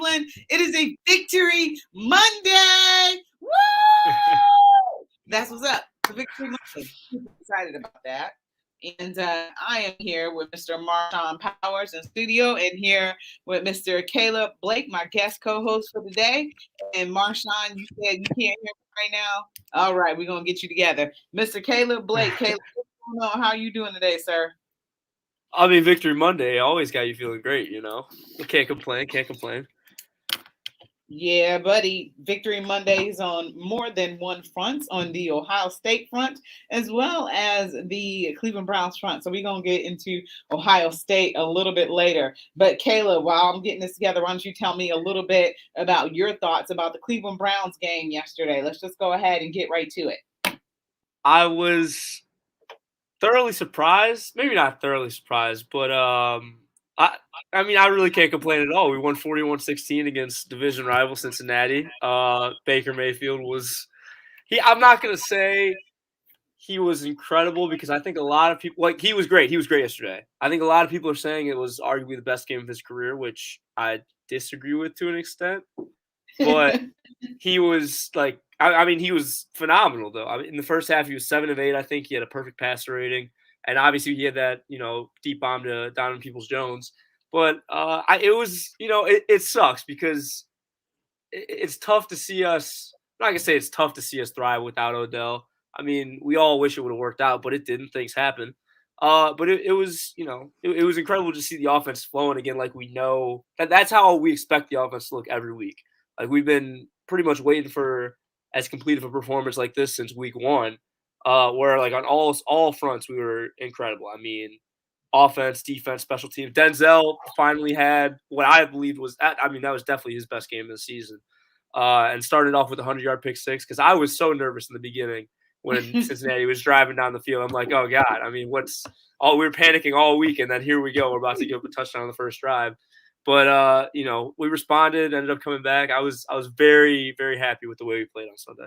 Cleveland. It is a Victory Monday. Woo! That's what's up. It's a Victory Monday. Super excited about that. And I am here with Mr. Marshawn Powers in studio, and here with Mr. Caleb Blake, my guest co-host for the day. And Marshawn, you said you can't hear me right now. All right, we're gonna get you together, Mr. Caleb Blake. Caleb, what's going on? How are you doing today, sir? I mean, Victory Monday always got you feeling great, Can't complain. Yeah, buddy. Victory Mondays on more than one front, on the Ohio State front, as well as the Cleveland Browns front. So we're going to get into Ohio State a little bit later. But Caleb, while I'm getting this together, why don't you tell me a little bit about your thoughts about the Cleveland Browns game yesterday? Let's just go ahead and get right to it. I was thoroughly surprised. Maybe not thoroughly surprised, but I mean, I really can't complain at all. We won 41-16 against division rival Cincinnati. Baker Mayfield was – I'm not going to say he was incredible because I think a lot of people – he was great. He was great yesterday. I think a lot of people are saying it was arguably the best game of his career, which I disagree with to an extent. But he was I mean, he was phenomenal, though. I mean, in the first half, he was 7 of 8. I think he had a perfect passer rating. And obviously, he had that, deep bomb to Donovan Peoples-Jones. But it was, it sucks because it's tough to see us. I'm not going to say it's tough to see us thrive without Odell. I mean, we all wish it would have worked out, but it didn't. Things happen. But it was, it was incredible to see the offense flowing again like we know. That's how we expect the offense to look every week. Like, we've been pretty much waiting for as complete of a performance like this since week one, where, on all fronts, we were incredible. I mean, offense, defense, special teams. Denzel finally had what I believed was that was definitely his best game of the season. And started off with a 100-yard pick six because I was so nervous in the beginning when Cincinnati was driving down the field. I'm like, oh, God, I mean, we were panicking all week, and then here we go. We're about to give up a touchdown on the first drive. But, we responded, ended up coming back. I was very, very happy with the way we played on Sunday.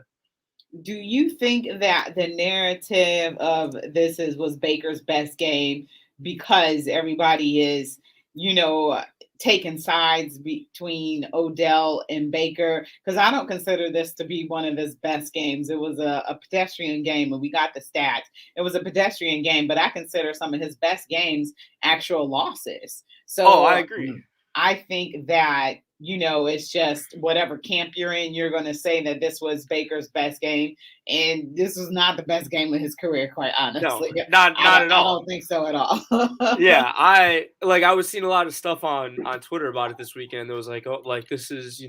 Do you think that the narrative of this was Baker's best game because everybody is, taking sides between Odell and Baker? Because I don't consider this to be one of his best games. It was a pedestrian game, and we got the stats. It was a pedestrian game, but I consider some of his best games actual losses. So I agree. I think that, it's just whatever camp you're in, you're going to say that this was Baker's best game. And this was not the best game of his career, quite honestly. No, not at all. I don't think so at all. Yeah, I was seeing a lot of stuff on Twitter about it this weekend. There was this is,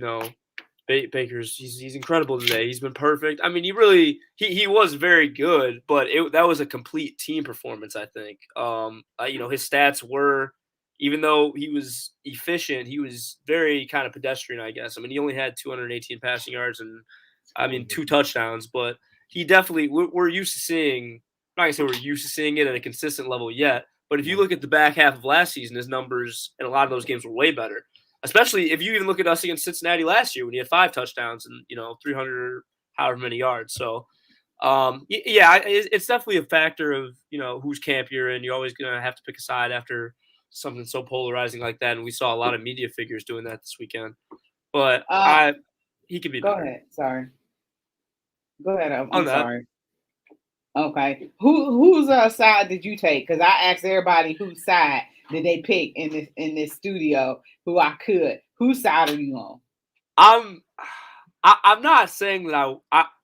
Baker's, he's incredible today. He's been perfect. I mean, he was very good, but that was a complete team performance, I think. His stats were, even though he was efficient, he was very kind of pedestrian, I guess. I mean, he only had 218 passing yards and 2 touchdowns, but he definitely, we're used to seeing, I'm not going to say we're used to seeing it at a consistent level yet, but if you look at the back half of last season, his numbers in a lot of those games were way better, especially if you even look at us against Cincinnati last year when he had 5 touchdowns and, 300 however many yards. So, it's definitely a factor of, whose camp you're in. You're always going to have to pick a side after something so polarizing like that, and we saw a lot of media figures doing that this weekend. But he could be better. Go ahead. Sorry. Go ahead. I'm sorry. Okay. Whose side did you take? Because I asked everybody whose side did they pick in this studio. Who I could. Whose side are you on? I'm not saying that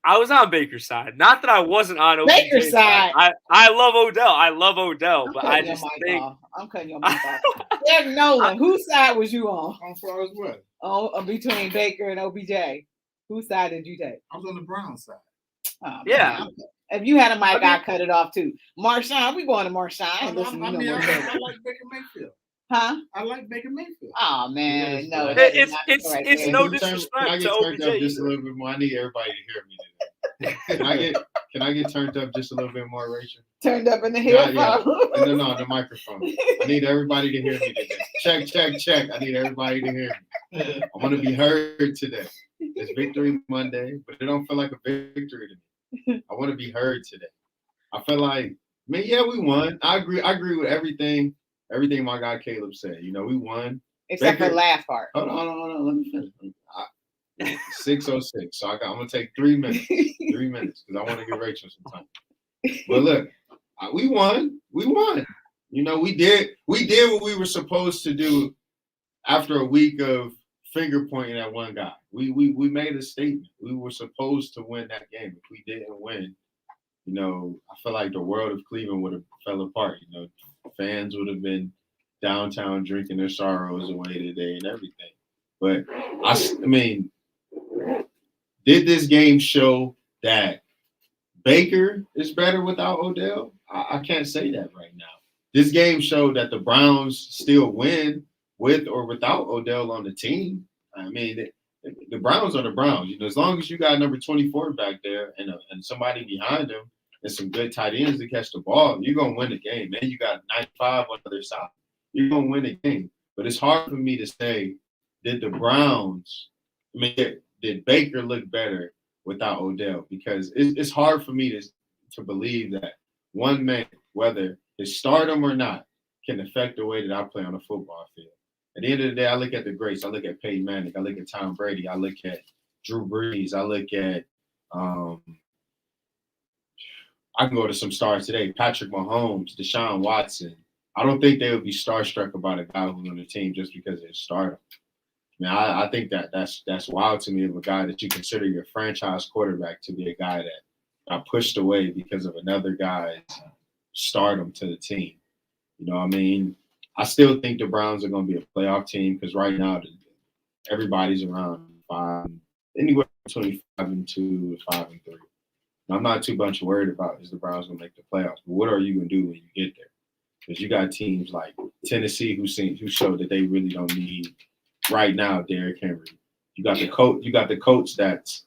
I was on Baker's side. Not that I wasn't on Baker's side. I love Odell. But I just think I'm cutting your mic off. Derek Nolan, whose side was you on? On far as what? Oh, between Baker and OBJ. Whose side did you take? I was on the Brown side. Oh, yeah. Man. If you had a mic, I'd cut it off too. Marshawn, we going to Marshawn. I like Baker Mayfield. Huh? I like Baker Mayfield. Oh man, no. It's no disrespect Can I get to turned OBJ up just a little bit more? I need everybody to hear me today. Can I get turned up just a little bit more, Rachel? Turned up in the headphones? No, the microphone. I need everybody to hear me today. Check. I need everybody to hear me. I want to be heard today. It's Victory Monday, but it don't feel like a victory to me. I want to be heard today. I feel like, we won. I agree with everything my guy Caleb said. We won. Except for Baker- the last part. Hold on. Let me finish. 6:06. So I'm gonna take 3 minutes. 3 minutes because I want to give Rachel some time. But look, we won. We won. You know, we did what we were supposed to do after a week of finger pointing at one guy. We made a statement. We were supposed to win that game. If we didn't win, you know, I feel like the world of Cleveland would have fell apart. You know, fans would have been downtown drinking their sorrows away today and everything. But I mean, did this game show that Baker is better without Odell? I can't say that right now. This game showed that the Browns still win with or without Odell on the team. I mean, the Browns are the Browns. You know, as long as you got number 24 back there and somebody behind him and some good tight ends to catch the ball, you're gonna win the game. Then you got 95 on the other side. You're gonna win the game. But it's hard for me to say, did the Browns? I mean, did Baker look better without Odell? Because it's hard for me to believe that one man, whether his stardom or not, can affect the way that I play on a football field. At the end of the day, I look at the greats. I look at Peyton Manning. I look at Tom Brady. I look at Drew Brees. I look at I can go to some stars today. Patrick Mahomes, Deshaun Watson. I don't think they would be starstruck about a guy who's on the team just because of his stardom. I mean, I think that's wild to me of a guy that you consider your franchise quarterback to be a guy that got pushed away because of another guy's stardom to the team. You know what I mean? I still think the Browns are going to be a playoff team because right now everybody's around anywhere between 5-2 to 5-3. And I'm not too much worried about is the Browns going to make the playoffs, but what are you going to do when you get there? Because you got teams like Tennessee who showed that they really don't need right now Derrick Henry. You got the coach that's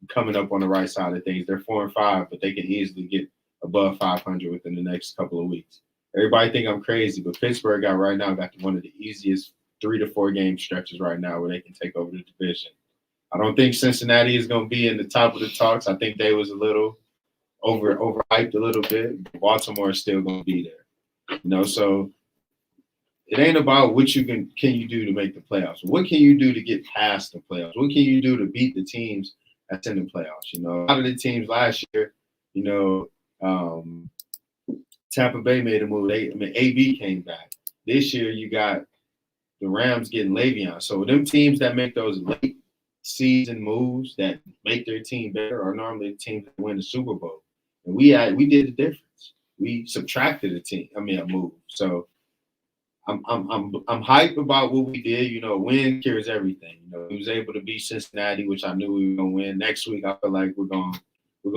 coming up on the right side of things. They're 4-5, but they can easily get above 500 within the next couple of weeks. Everybody think I'm crazy, but Pittsburgh got one of the easiest 3 to 4 game stretches right now where they can take over the division. I don't think Cincinnati is going to be in the top of the talks. I think they was a little overhyped a little bit. Baltimore is still going to be there. You know, so it ain't about what you can you do to make the playoffs. What can you do to get past the playoffs? What can you do to beat the teams that's in the playoffs? You know, a lot of the teams last year, you know, Tampa Bay made a move. AB came back. This year, you got the Rams getting Le'Veon. So them teams that make those late season moves that make their team better are normally the teams that win the Super Bowl. And we did the difference. We subtracted a move. So I'm hyped about what we did. You know, win cures everything. You know, we was able to beat Cincinnati, which I knew we were gonna win. Next week, I feel like we're gonna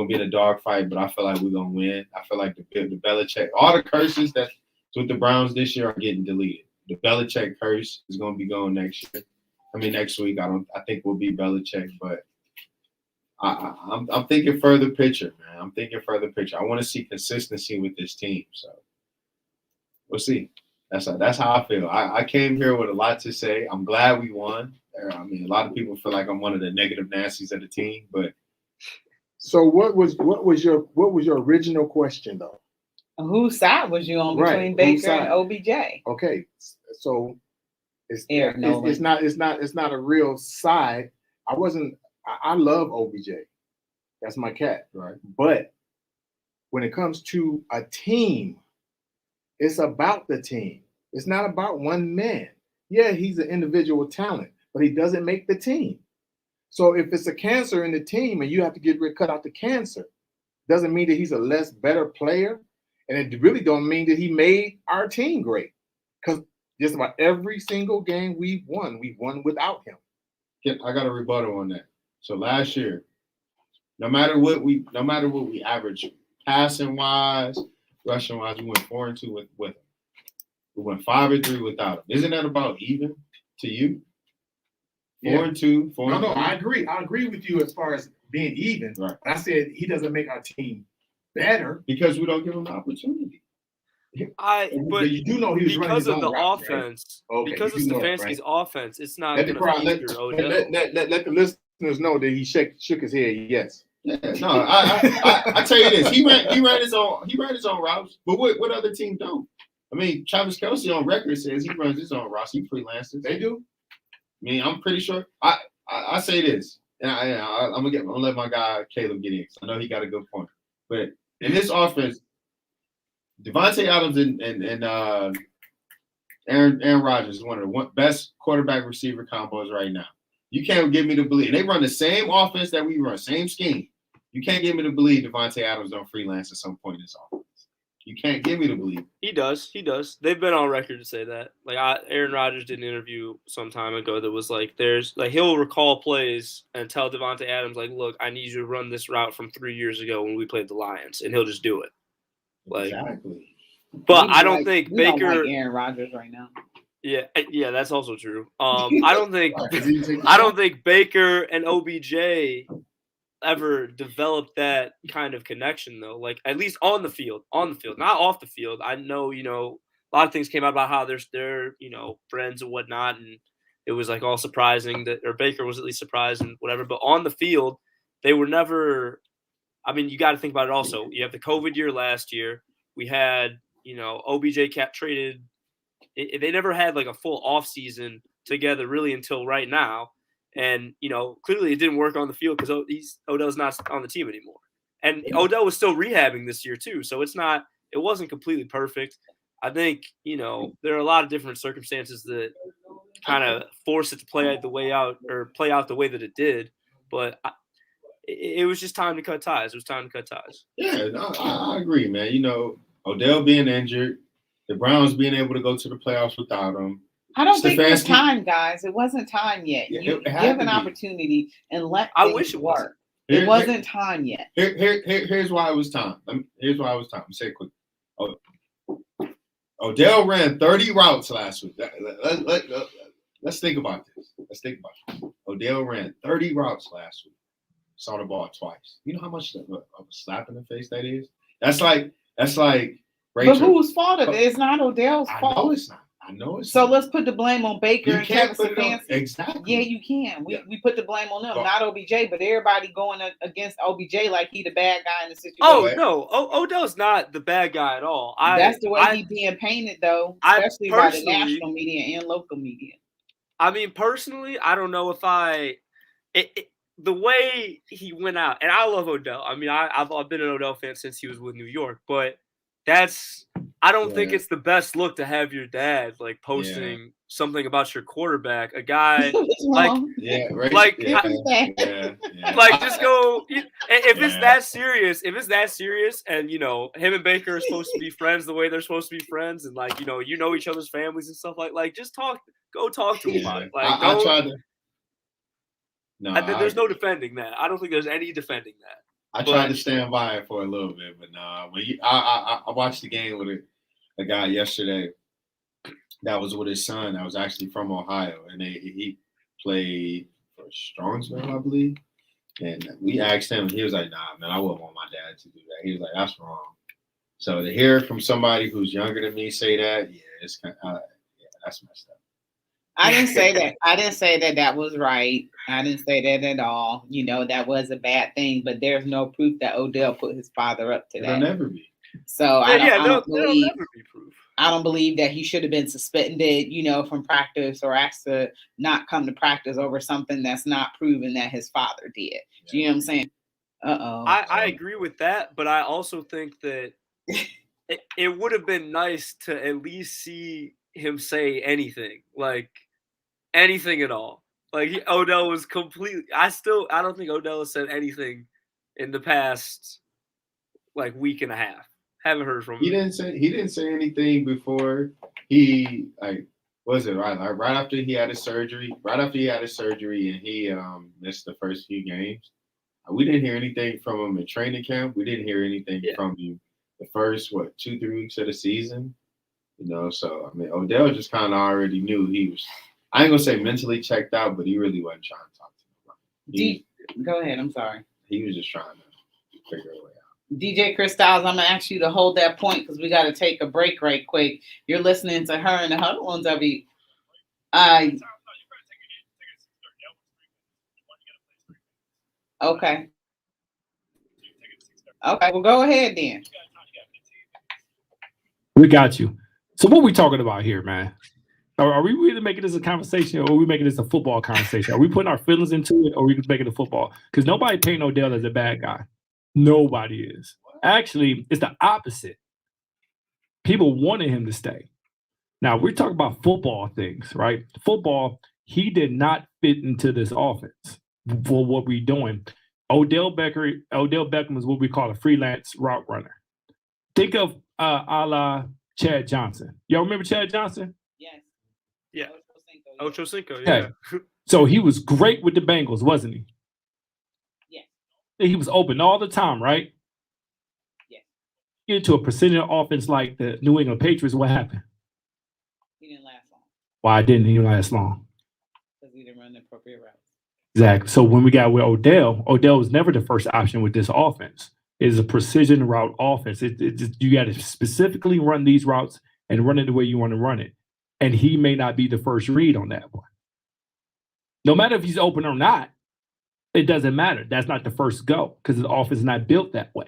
be in a dog fight, but I feel like we're gonna win. I feel like the Belichick, all the curses that's with the Browns this year are getting deleted. The Belichick curse is gonna be going next week. I think we'll be Belichick, but I'm thinking further picture, man. I'm thinking further picture. I want to see consistency with this team. So we'll see. That's how I feel. I came here with a lot to say. I'm glad we won. I mean, a lot of people feel like I'm one of the negative Nancys of the team, but. So what was your original question though? Whose side was you on between Baker and OBJ? Okay, so it's Nolan. it's not a real side. I love OBJ. That's my cat, Right. But when it comes to a team, it's about the team. It's not about one man. Yeah, he's an individual talent, but he doesn't make the team. So if it's a cancer in the team and you have to cut out the cancer, doesn't mean that he's a less better player. And it really don't mean that he made our team great. Because just about every single game we won without him. I got a rebuttal on that. So last year, no matter what we averaged, passing wise, rushing wise, we went 4-2 with him. We went 5-3 without him. Isn't that about even to you? 4-2. No, I agree. I agree with you as far as being even. Right. I said he doesn't make our team better because we don't give him the opportunity. But you do know he was because running of the route, offense. Right? Okay, because of Stefanski's offense, it's not let going to feature Odell. Let the listeners know that he shook his head. Yes. Yeah, no, I tell you this. He ran his own routes, but what other team don't? I mean, Travis Kelce on record says he runs his own roster. He freelances. They do. I mean, I'm pretty sure. I say this, and I'm gonna let my guy Caleb get in because I know he got a good point. But in this offense, Devontae Adams and Aaron Rodgers is one of the best quarterback receiver combos right now. You can't get me to believe they run the same offense that we run, same scheme. You can't get me to believe Devontae Adams don't freelance at some point in this offense. You can't get me to believe. He does. They've been on record to say that. Like Aaron Rodgers did an interview some time ago that was like, there's like he'll recall plays and tell Devontae Adams like, look, I need you to run this route from 3 years ago when we played the Lions, and he'll just do it. Like, Exactly. But We I don't like- think we don't Baker. like Aaron Rodgers right now. Yeah, that's also true. I don't think Baker and OBJ ever developed that kind of connection though. Like at least on the field, not off the field. I know, a lot of things came out about how they're friends and whatnot, and it was like all surprising that, or Baker was at least surprised and whatever. But on the field, they were never. I mean, you got to think about it also. You have the COVID year last year. We had, OBJ cat traded. They never had like a full off season together really until right now. And, clearly it didn't work on the field because Odell's not on the team anymore. And Odell was still rehabbing this year too. So it wasn't completely perfect. I think, there are a lot of different circumstances that kind of force it to play out the way that it did. But it was just time to cut ties. It was time to cut ties. Yeah, no, I agree, man. Odell being injured, the Browns being able to go to the playoffs without him. I don't think it was time, guys. It wasn't time yet. Yeah, You it had give to an be. opportunity and let I things wish it work. Here- It wasn't time yet. Here's why it was time. Here's why it was time. I'll say it quick. Odell ran 30 routes last week. Let's think about this. Odell ran 30 routes last week. Saw the ball twice. You know how much of a slap in the face that is? That's like Rachel. But whose fault it is? It's not Odell's I fault. know it's not. So let's put the blame on Baker You and can't Kevin put it on. Stefanski. Exactly. Yeah, you can. We put the blame on them, Well, not OBJ, but everybody going against OBJ like he the bad guy in the situation. Oh, no. Odell's not the bad guy at all. That's the way he's being painted, though, especially by the national media and local media. I mean, personally, I don't know if the way he went out, and I love Odell. I mean, I've been an Odell fan since he was with New York, but I don't think it's the best look to have your dad like posting something about your quarterback, a guy like right. Like, like just go if it's that serious. If it's that serious, and him and Baker are supposed to be friends the way they're supposed to be friends, and like each other's families and stuff like just go talk to him about it. Like I tried to. No, there's no defending that. I don't think there's any defending that. I tried to stand by it for a little bit, but nah. When I watched the game with a guy yesterday that was with his son. That was actually from Ohio, and he played for Strongsville, I believe. And we asked him, and he was like, "Nah, man, I wouldn't want my dad to do that." He was like, "That's wrong." So to hear from somebody who's younger than me say that, it's kind of, that's messed up. I didn't say that. I didn't say that was right. I didn't say that at all. That was a bad thing, but there's no proof that Odell put his father up to that. It'll never be. So I don't believe. Never be proof. I don't believe that he should have been suspended, from practice or asked to not come to practice over something that's not proven that his father did. Yeah. You know what I'm saying? I agree with that, but I also think that it would have been nice to at least see him say anything, like anything at all. Like Odell was completely. I don't think Odell has said anything in the past like week and a half. Haven't heard from him. He didn't say anything before he right after he had his surgery. Right after he had his surgery and he missed the first few games. We didn't hear anything from him in training camp. We didn't hear anything from him the first 2-3 weeks of the season. So I mean Odell just kind of already knew he was. I ain't gonna say mentally checked out, but he really wasn't trying to talk to nobody. Go ahead. I'm sorry. He was just trying to figure a way out. DJ Chris Styles, I'm gonna ask you to hold that point because we got to take a break right quick. You're listening to her and the Huddle ones every. Okay. Okay. Well, go ahead then. We got you. So what we talking about here, man? Are we really making this a conversation, or are we making this a football conversation? Are we putting our feelings into it, or are we making it football? Because nobody painting Odell as a bad guy. Nobody is. Actually, it's the opposite. People wanted him to stay. Now, we're talking about football things, right? Football, he did not fit into this offense for what we're doing. Odell Beckham is what we call a freelance route runner. Think of a la Chad Johnson. Y'all remember Chad Johnson? Yes. Yeah. Ocho Cinco, Ocho Cinco, Okay. yeah. So he was great with the Bengals, wasn't he? Yes. He was open all the time, right? Yes. Get into a precision offense like the New England Patriots, what happened? He didn't last long Why didn't he last long? because he didn't run the appropriate routes. Exactly. So when we got with Odell was never the first option with this offense. It is a precision route offense. You got to specifically run these routes and run it the way you want to run it. And he may not be the first read on that one. No matter if he's open or not, it doesn't matter. That's not the first go because the offense is not built that way.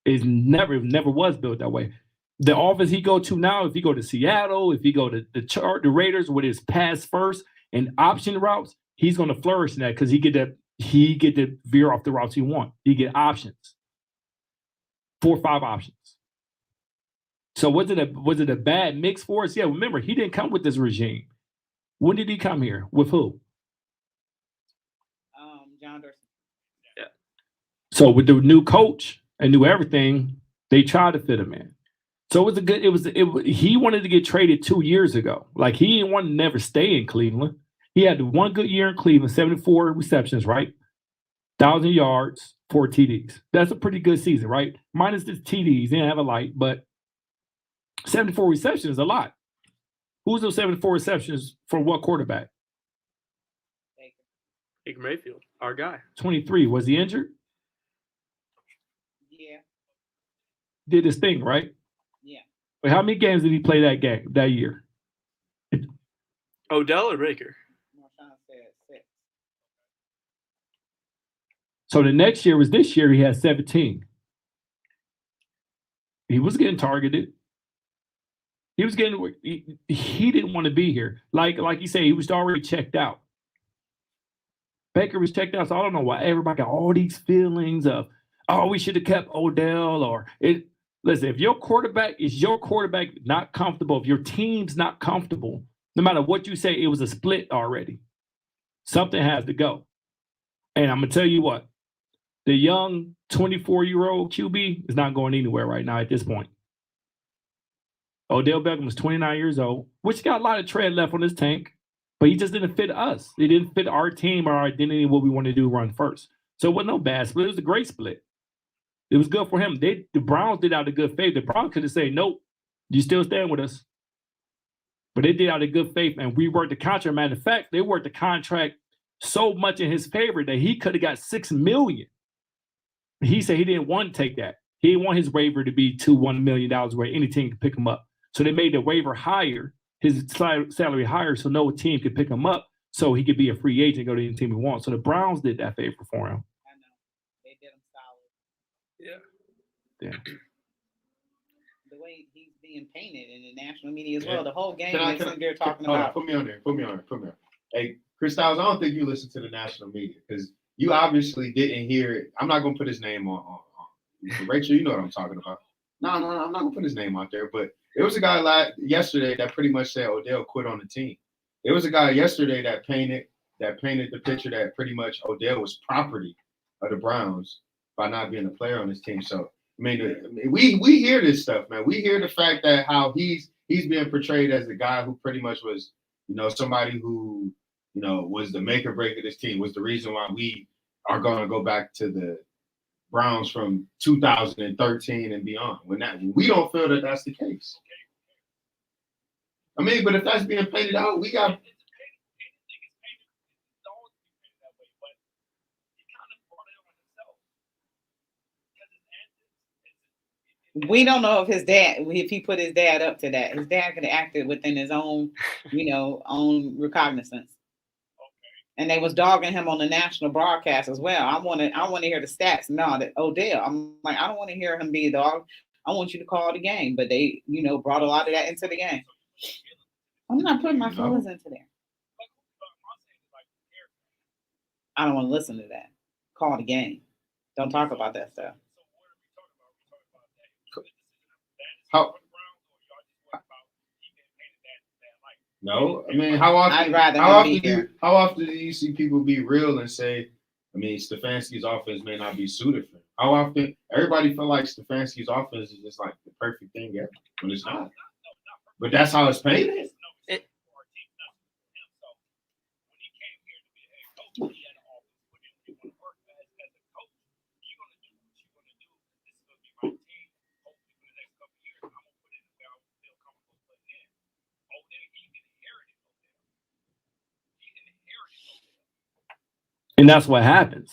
It never was built that way. The offense he go to now, if he go to Seattle, if he go to the Raiders with his pass first and option routes, he's going to flourish in that because he get to veer off the routes he want. He get options, 4 or 5 options. So was it a bad mix for us? Yeah, remember he didn't come with this regime. When did he come here? With who? John Dorsey. Yeah. So with the new coach and new everything, they tried to fit him in. So he wanted to get traded 2 years ago. Like he didn't want to never stay in Cleveland. He had one good year in Cleveland, 74 receptions, right? 1,000 yards, 4 TDs. That's a pretty good season, right? Minus the TDs, he didn't have a light, but 74 receptions is a lot. Who's those 74 receptions for what quarterback? Baker Mayfield, our guy. 23. Was he injured? Yeah. Did his thing, right? Yeah. But how many games did he play that year? Odell or Baker? Marshawn said 6. So the next year was this year, he had 17. He was getting targeted. He didn't want to be here. Like you say, he was already checked out. Baker was checked out, so I don't know why everybody got all these feelings of, oh, we should have kept Odell or it. Listen, if your quarterback not comfortable, if your team's not comfortable, no matter what you say, it was a split already. Something has to go. And I'm gonna tell you what, the young 24-year-old QB is not going anywhere right now at this point. Odell Beckham was 29 years old, which got a lot of tread left on his tank, but he just didn't fit us. He didn't fit our team or our identity, what we want to do run first. So it wasn't no bad split. It was a great split. It was good for him. The Browns did out of good faith. The Browns could have said, nope, you still stand with us. But they did out of good faith, and we worked the contract. Matter of fact, they worked the contract so much in his favor that he could have got $6 million. He said he didn't want to take that. He didn't want his waiver to be $1 million where any team could pick him up. So they made the waiver higher, his salary higher, so no team could pick him up, so he could be a free agent, go to any team he wants. So the Browns did that favor for him. I know. They did him solid. Yeah. The way he's being painted in the national media as well. Yeah. The whole game, Can I- like can I- they're talking Hold on, about. put me on there. Hey, Chris Styles, I don't think you listen to the national media because you obviously didn't hear it. I'm not gonna put his name on. Rachel, you know what I'm talking about. No, I'm not gonna put his name out there. But there was a guy yesterday that pretty much said Odell quit on the team. There was a guy yesterday that painted the picture that pretty much Odell was property of the Browns by not being a player on his team. So I mean, we hear this stuff, man. We hear the fact that how he's being portrayed as a guy who pretty much was, somebody who, was the make or break of this team, was the reason why we are going to go back to the Browns from 2013 and beyond. We don't feel that that's the case. I mean, but if that's being painted out, we got. We don't know if he put his dad up to that. His dad could have acted within his own, own recognizance. And they was dogging him on the national broadcast as well. I want to hear the stats. No, that Odell. I'm like, I don't want to hear him be dog. I want you to call the game. But they, brought a lot of that into the game. I'm not putting my feelings into there. I don't want to listen to that. Call the game. Don't talk about that stuff. How? No, I mean, how often? I'd rather how him be often? here. How often do you see people be real and say, I mean, Stefanski's offense may not be suited for him? How often? Everybody feel like Stefanski's offense is just like the perfect thing ever, when it's not. But that's how it's painted. And that's what happens.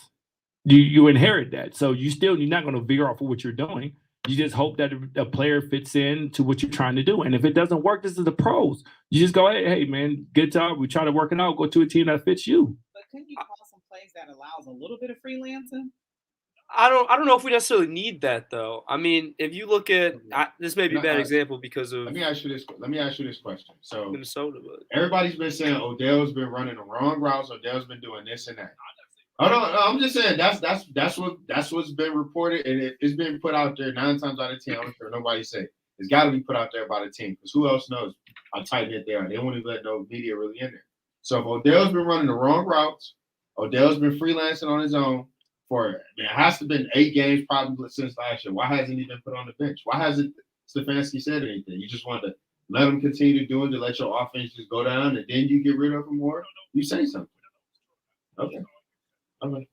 You inherit that. So you're not going to veer off of what you're doing. You just hope that a player fits in to what you're trying to do. And if it doesn't work, this is the pros. You just go, hey man, good job. We try to work it out. Go to a team that fits you. But couldn't you call some plays that allows a little bit of freelancing? I don't know if we necessarily need that though. I mean, if you look at this may be a bad example because of Let me ask you this question. So Minnesota, but everybody's been saying Odell's been running the wrong routes. Odell's been doing this and that. Oh no, I'm just saying that's what's been reported, and it's been put out there 9 times out of 10. I don't care what nobody say. It's got to be put out there by the team because who else knows how tight knit they are? They won't even let no media really in there. So if Odell's been running the wrong routes, Odell's been freelancing on his own it has to have been 8 games probably since last year. Why hasn't he been put on the bench? Why hasn't Stefanski said anything? You just want to let him continue doing to let your offense just go down, and then you get rid of him more? You say something. Okay. Okay.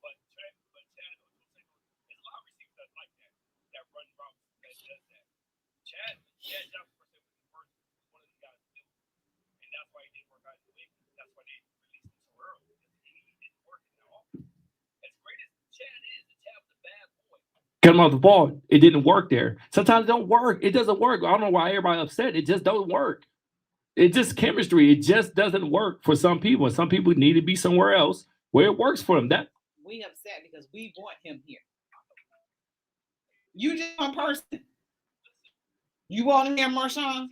Cut him off the ball. It didn't work there. Sometimes it don't work. It doesn't work. I don't know why everybody upset. It just don't work. It's just chemistry. It just doesn't work for some people. And some people need to be somewhere else where it works for them. We upset because we want him here. You just one person. You want him here, Marshawn?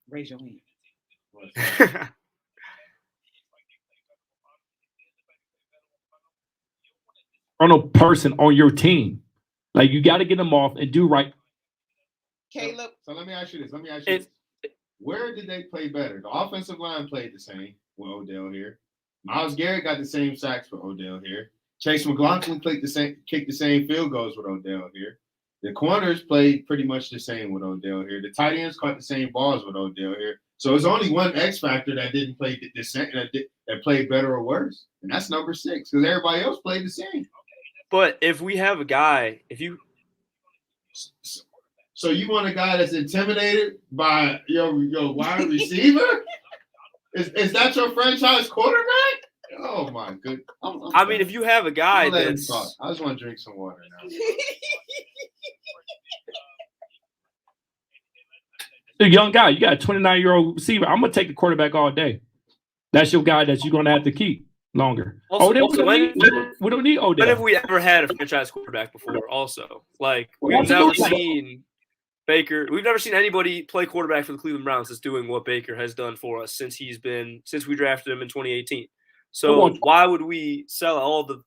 Raise your hand. On a person on your team. Like you got to get them off and do right. Caleb. So let me ask you this. Where did they play better? The offensive line played the same with Odell here. Myles Garrett got the same sacks for Odell here. Chase McLaughlin kicked the same field goals with Odell here. The corners played pretty much the same with Odell here. The tight ends caught the same balls with Odell here. So it's only one X factor that didn't play the same, that played better or worse, and that's number 6 because everybody else played the same. But if we have a guy, so you want a guy that's intimidated by your wide receiver? Is that your franchise quarterback? Oh my goodness! I mean, if you have a guy that's, I just want to drink some water now. A young guy, you got a 29-year-old receiver. I'm gonna take the quarterback all day. That's your guy that you're gonna have to keep longer. We don't need Odell. When have we ever had a franchise quarterback before? Also, like we've never seen Baker. We've never seen anybody play quarterback for the Cleveland Browns that's doing what Baker has done for us since we drafted him in 2018. So why would we sell all the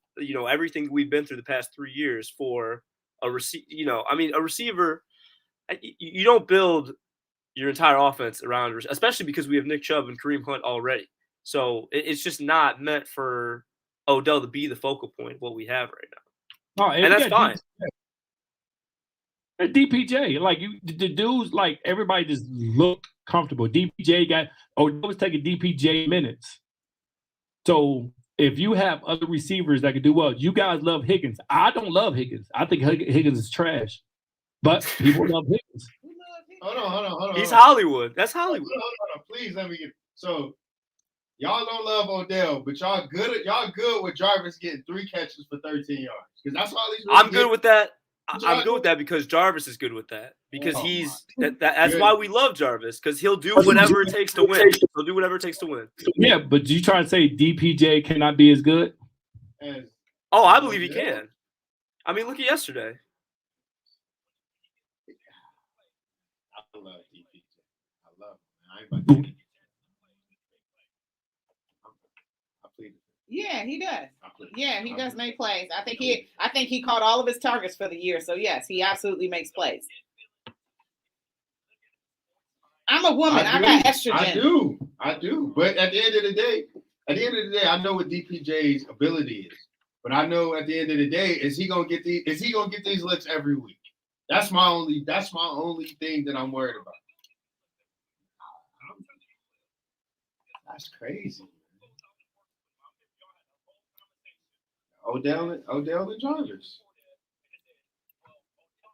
everything we've been through the past 3 years for a receiver? A receiver. You don't build your entire offense around, especially because we have Nick Chubb and Kareem Hunt already. So it's just not meant for Odell to be the focal point of what we have right now. And that's fine. DPJ, like the dudes, like everybody just look comfortable. Odell was taking DPJ minutes. So if you have other receivers that can do well, you guys love Higgins. I don't love Higgins. I think Higgins is trash. But people love Higgins. Hold on. He's Hollywood. That's Hollywood. Hold on. Please let me get so. Y'all don't love Odell, but y'all good with Jarvis getting 3 catches for 13 yards because that's all these. I'm good with that. I'm good with that because Jarvis is good with that because that's why we love Jarvis because he'll do whatever it takes to win. He'll do whatever it takes to win. Yeah, but you try to say DPJ cannot be as good? I believe he can. I mean, look at yesterday. Anybody? I plead. Yeah, he does. I plead. Yeah, he does make plays. I think he caught all of his targets for the year. So yes, he absolutely makes plays. I'm a woman. I got estrogen. I do. But at the end of the day, I know what DPJ's ability is. But I know at the end of the day, is he gonna get these looks every week? That's my only thing that I'm worried about. That's crazy. Odell and Jarvis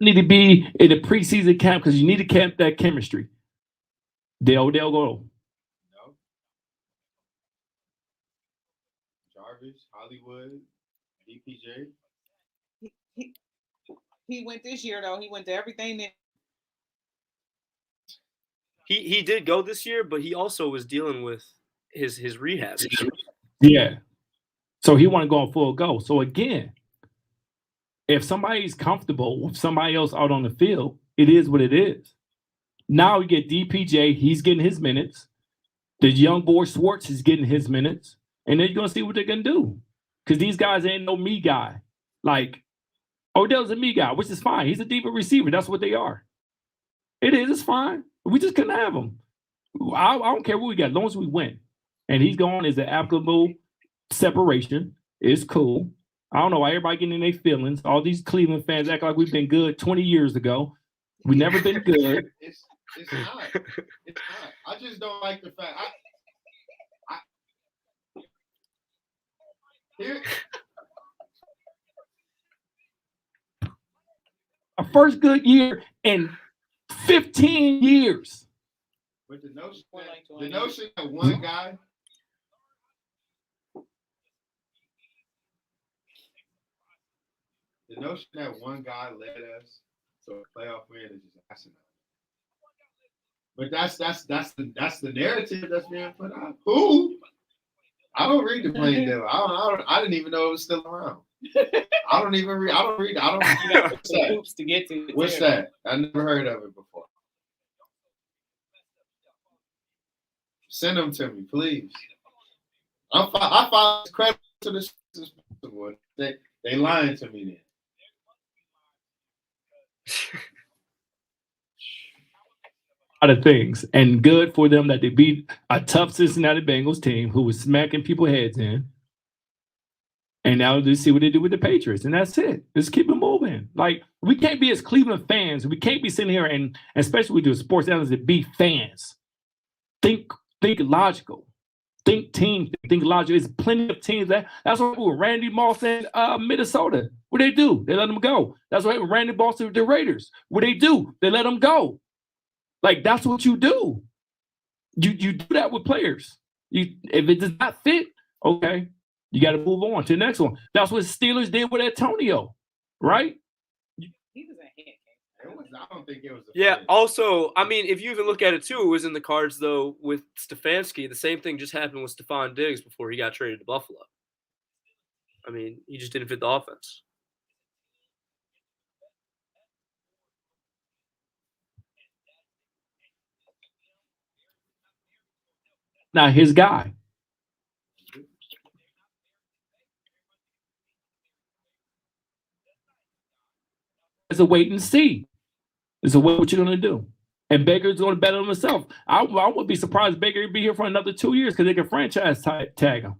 Need to be in the preseason camp because you need to camp that chemistry. Did Odell go? No. Jarvis, Hollywood, DPJ. He went this year though. He went to everything that He did go this year, but he also was dealing with his rehab. Yeah. So he want to go full go. So again, if somebody's comfortable with somebody else out on the field, it is what it is. Now you get DPJ, he's getting his minutes. The young boy Schwartz is getting his minutes. And then you're gonna see what they're gonna do. Because these guys ain't no me guy. Like Odell's a me guy, which is fine. He's a deeper receiver. That's what they are. It is, it's fine. We just couldn't have him. I don't care what we got, as long as we win. And he's going as an applicable separation. It's cool. I don't know why everybody getting in their feelings. All these Cleveland fans act like we've been good 20 years ago. We never been good. It's not. It's not. I just don't like the fact. Here. A first good year in 15 years. But the notion that one guy. The notion that one guy led us to a playoff win is just asinine. But that's the narrative that's being put out. Who? I don't read the plain devil. I didn't even know it was still around. I don't read. What's that? hoops to get to. What's that? I never heard of it before. Send them to me, please. I follow credit to the one. They lying to me then. A lot of things, and good for them that they beat a tough Cincinnati Bengals team who was smacking people's heads in. And now they see what they do with the Patriots, and that's it. Just keep it moving. Like, we can't be as Cleveland fans. We can't be sitting here and especially with the sports analysts that be fans. Think logical. Think team. Think logical. There's plenty of teams that's what Randy Moss in Minnesota. What they do? They let them go. That's what Randy Moss with the Raiders. What they do? They let them go. Like, that's what you do. You do that with players. If it does not fit, okay, you got to move on to the next one. That's what Steelers did with Antonio, right? He was a head case. I don't think it was. Yeah. Also, I mean, if you even look at it too, it was in the cards though with Stefanski. The same thing just happened with Stephon Diggs before he got traded to Buffalo. I mean, he just didn't fit the offense. Not his guy. It's a wait and see. It's a wait what you're going to do. And Baker's going to bet on himself. I would be surprised if Baker would be here for another 2 years because they can franchise tag him.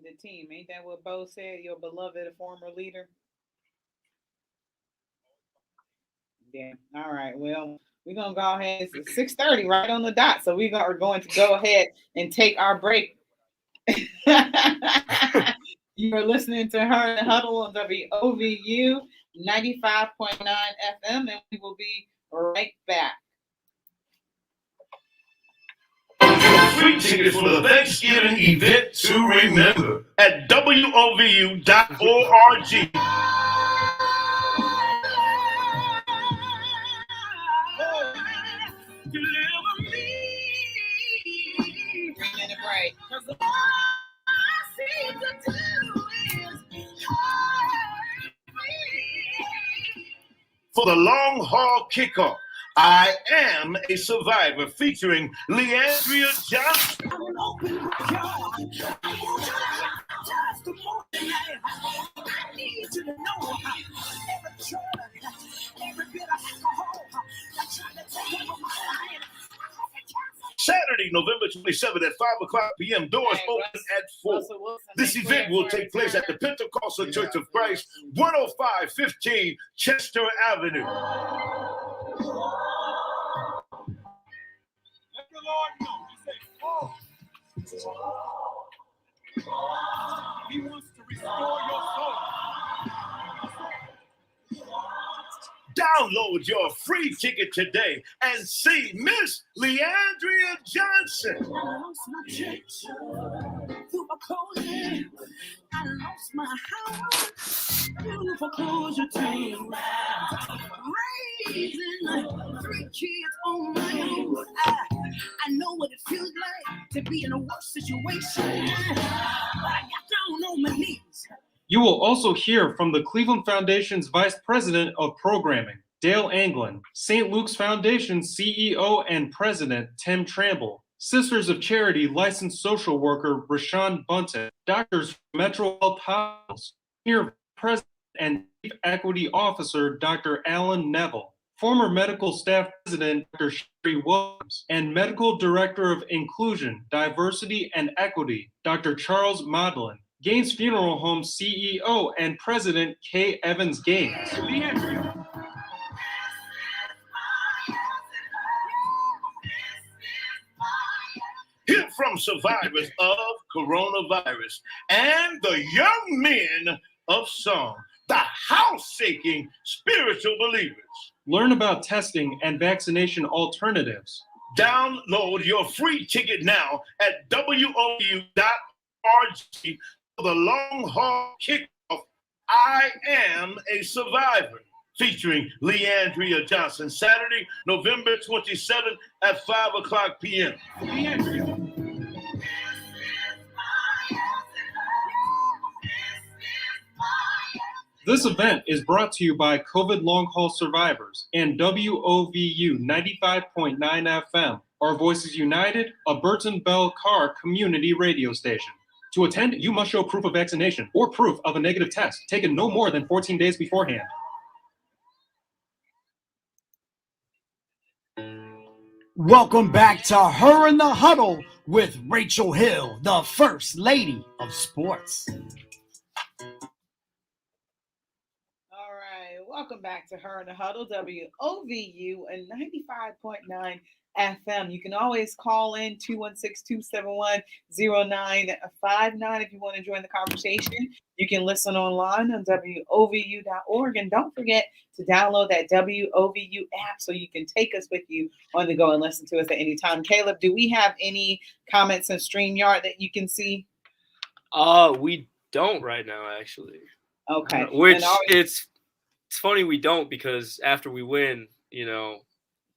The team. Ain't that what Bo said? Your beloved former leader? Yeah. All right. Well, we're going to go ahead. It's 6:30 right on the dot. So we are going to go ahead and take our break. You are listening to her in the Huddle on WOVU 95.9 FM, and we will be right back. Free tickets for the Thanksgiving event to remember at WOVU.org. Break. for the long haul kickoff. I Am a Survivor featuring Leandria Johnson. Saturday, November 27th at 5 o'clock p.m. Doors open at 4. This event will take place at the Pentecostal Church of Christ, 10515 Chester Avenue. Let the Lord know. He said, He wants to restore your soul. Download your free ticket today and see Miss Leandria Johnson. I lost my church through foreclosure. I lost my house through foreclosure too. Raising 3 kids on my own. I know what it feels like to be in a worse situation. But I got down on my knees. You will also hear from the Cleveland Foundation's Vice President of Programming, Dale Anglin, St. Luke's Foundation CEO and President, Tim Tramble, Sisters of Charity licensed social worker, Rashawn Bunton, doctors from Metro Health Hospitals, Senior President and Chief Equity Officer, Dr. Alan Neville, former Medical Staff President, Dr. Sherry Williams, and Medical Director of Inclusion, Diversity, and Equity, Dr. Charles Modlin. Gaines Funeral Home CEO and President Kay Evans Gaines. Hear from survivors of coronavirus and the young men of song, the house-shaking spiritual believers. Learn about testing and vaccination alternatives. Download your free ticket now at WOU.org for the long haul kickoff. I Am a Survivor, featuring Leandria Johnson, Saturday, November 27th at 5 o'clock p.m. This event is brought to you by COVID long haul survivors and WOVU 95.9 FM, Our Voices United, a Burton Bell Carr community radio station. To attend, you must show proof of vaccination or proof of a negative test taken no more than 14 days beforehand. Welcome back to Her in the Huddle with Rachel Hill, the First Lady of Sports. All right, welcome back to Her in the Huddle, WOVU and 95.9 FM. You can always call in 216-271-0959 if you want to join the conversation. You can listen online on WOVU.org. And don't forget to download that WOVU app so you can take us with you on the go and listen to us at any time. Caleb, do we have any comments in StreamYard that you can see? We don't right now, actually. Okay. Which it's funny we don't, because after we win,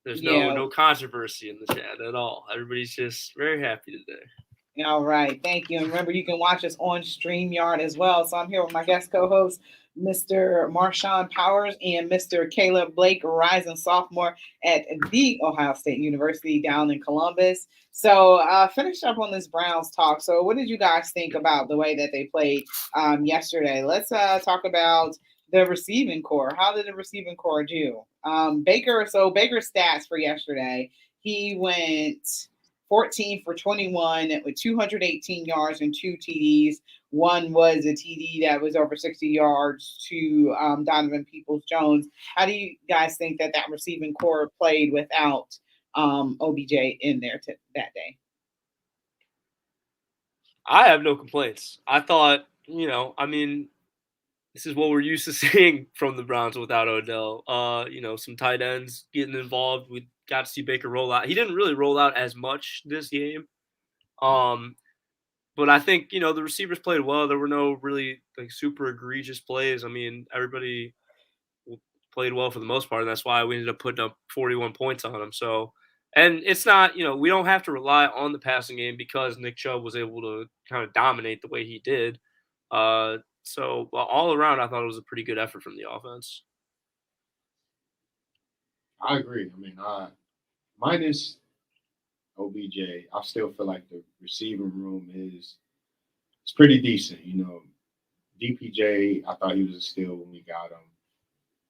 there's no controversy in the chat at all. Everybody's just very happy today. All right. Thank you. And remember, you can watch us on StreamYard as well. So I'm here with my guest co-host, Mr. Marshawn Powers and Mr. Caleb Blake, rising sophomore at the Ohio State University down in Columbus. So finish up on this Browns talk. So what did you guys think about the way that they played yesterday? Let's talk about the receiving core. How did the receiving core do? Baker's stats for yesterday, he went 14 for 21 with 218 yards and 2 TDs. One was a TD that was over 60 yards to Donovan Peoples-Jones. How do you guys think that receiving core played without OBJ in there that day? I have no complaints. I thought, this is what we're used to seeing from the Browns without Odell. Some tight ends getting involved. We got to see Baker roll out. He didn't really roll out as much this game. But I think, the receivers played well. There were no really super egregious plays. I mean, everybody played well for the most part, and that's why we ended up putting up 41 points on them. So, and it's not, we don't have to rely on the passing game because Nick Chubb was able to kind of dominate the way he did. So all around, I thought it was a pretty good effort from the offense. I agree. I mean, minus OBJ, I still feel like the receiving room is it's pretty decent. You know, DPJ, I thought he was a steal when we got him.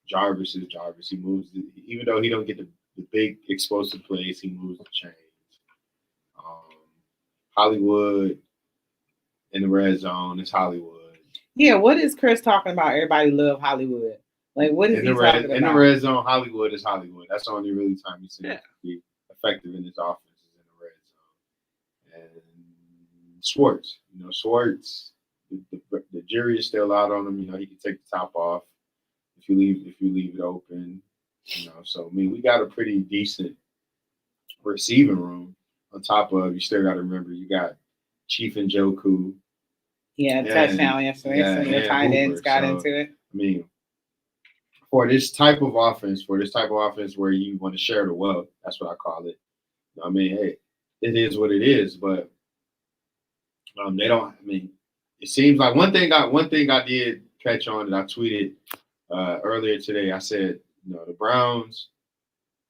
Jarvis is Jarvis. He moves, even though he don't get the big explosive plays, he moves the chains. Hollywood in the red zone is Hollywood. Yeah, what is Chris talking about? Everybody love Hollywood. Like, what is he talking about? In the red zone, Hollywood is Hollywood. That's the only really time you see him be effective in his offense is in the red zone. And Schwartz, you know, Schwartz, the jury is still out on him. You know, he can take the top off if you leave it open. You know, so I mean, we got a pretty decent receiving room. On top of, you still got to remember, you got Chief Njoku. Yeah, touchdown yesterday. So your tight ends got into it. I mean, for this type of offense where you want to share the wealth, that's what I call it. I mean, hey, it is what it is, but they don't. I mean, it seems like one thing I did catch on that I tweeted earlier today. I said, you know, the Browns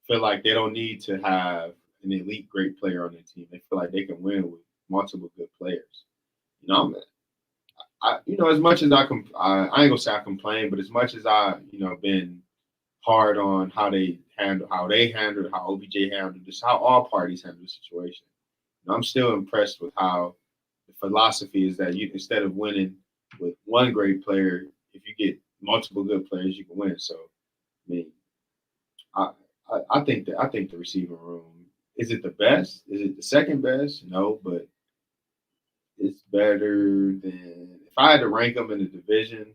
feel like they don't need to have an elite great player on their team. They feel like they can win with multiple good players. You know, as much as I ain't gonna say I complain, but as much as I, been hard on how OBJ handled this, how all parties handled the situation. I'm still impressed with how the philosophy is that you, instead of winning with one great player, if you get multiple good players, you can win. So, I mean, I think the receiving room, is it the best? Is it the second best? No, but it's better than, if I had to rank them in the division,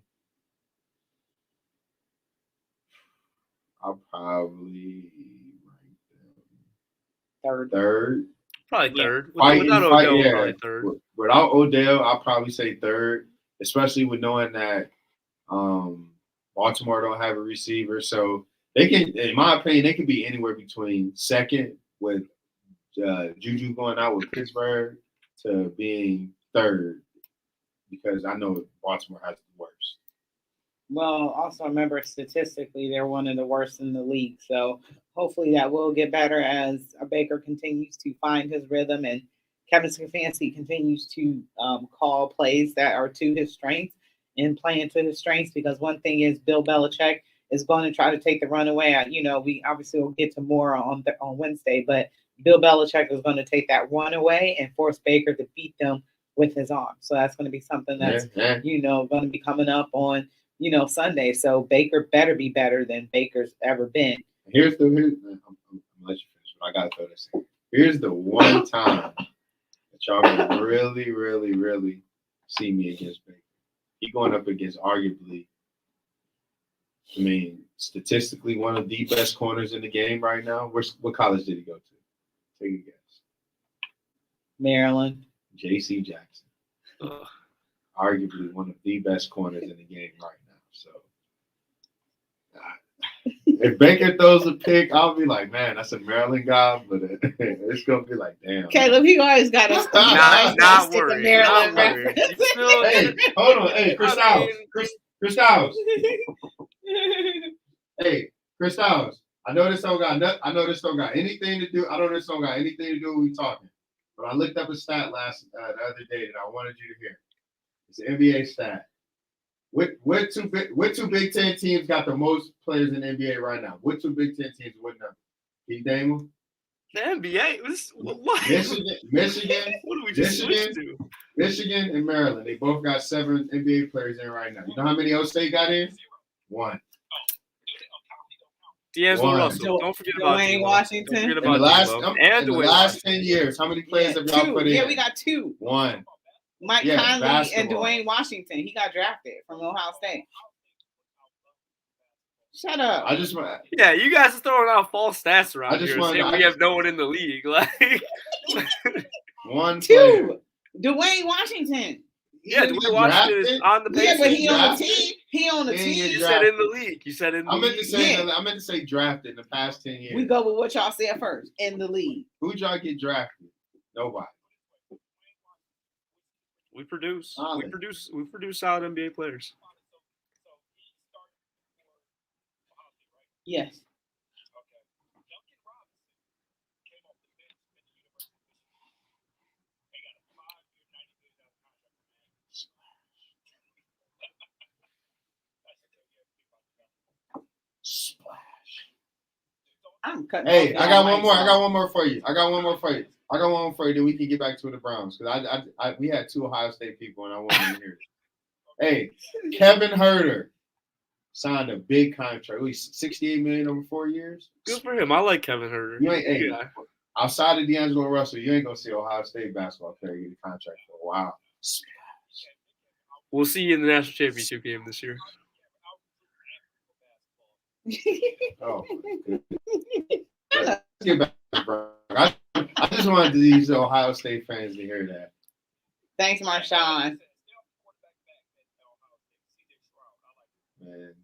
I'll probably rank them third. Probably third. Without Odell, probably third. Without Odell, I'll probably say third, especially with knowing that Baltimore don't have a receiver. So they can, in my opinion, they could be anywhere between second with Juju going out with Pittsburgh to being third, because I know Baltimore has the worst. Well, also remember, statistically, they're one of the worst in the league. So hopefully that will get better as Baker continues to find his rhythm and Kevin Stefanski continues to call plays that are to his strengths and playing to his strengths. Because one thing is, Bill Belichick is going to try to take the run away. We obviously will get to more on Wednesday, but Bill Belichick is going to take that run away and force Baker to beat them with his arm. So that's going to be something that's going to be coming up on Sunday. So Baker better be better than Baker's ever been. I'm let you finish, but I gotta throw this in. Here's the one time that y'all can really, really, really see me against Baker. He going up against arguably, statistically one of the best corners in the game right now. What college did he go to? Take a guess. Maryland. J.C. Jackson. Arguably one of the best corners in the game right now. So if Baker throws a pick, I'll be like, man, that's a Maryland guy, but it's gonna be like, damn. Caleb, he always got us. Not worried. Maryland not worried. Hey, hold on. Hey, Chris Styles. Hey, Chris Styles. I know this don't got anything to do. I know this don't got anything to do with we talking. But I looked up a stat the other day that I wanted you to hear. It's an NBA stat. What two Big Ten teams got the most players in the NBA right now? What two Big Ten teams would number? Can you name them? The NBA? What? Michigan. What do we just switch to? Michigan and Maryland. They both got 7 NBA players in right now. You know how many O State got in? 1. D'Angelo Russell. Don't forget about Dwayne Washington. In the last 10 years, how many players have y'all put in? Yeah, we got 2. 1. Mike Conley and Dwayne Washington. He got drafted from Ohio State. Shut up. You guys are throwing out false stats around here. We have no one in the league. Like 1 2. player. Dwayne Washington. Yeah, Dwayne Washington is on the Pacers. Yeah, but he on the team. He on the team. You said in the league. You said in the league. I meant to say drafted in the past 10 years. We go with what y'all said first. In the league. Who'd y'all get drafted? Nobody. We produce solid NBA players. Yes. I'm cutting. Hey, both I y'all got one mics more. I off. got one more for you. I got one more for you. Then we can get back to the Browns because we had 2 Ohio State people and I wanted to hear it. Hey, Kevin Herter signed a big contract. He's $68 million over 4 years. Good for him. I like Kevin Herter. You ain't, hey, Yeah. outside of D'Angelo Russell, you ain't gonna see Ohio State basketball player get a contract for a while. We'll see you in the national championship game this year. Oh, let's get back to the Browns. I just wanted these Ohio State fans to hear that. Thanks, Marshawn. Man.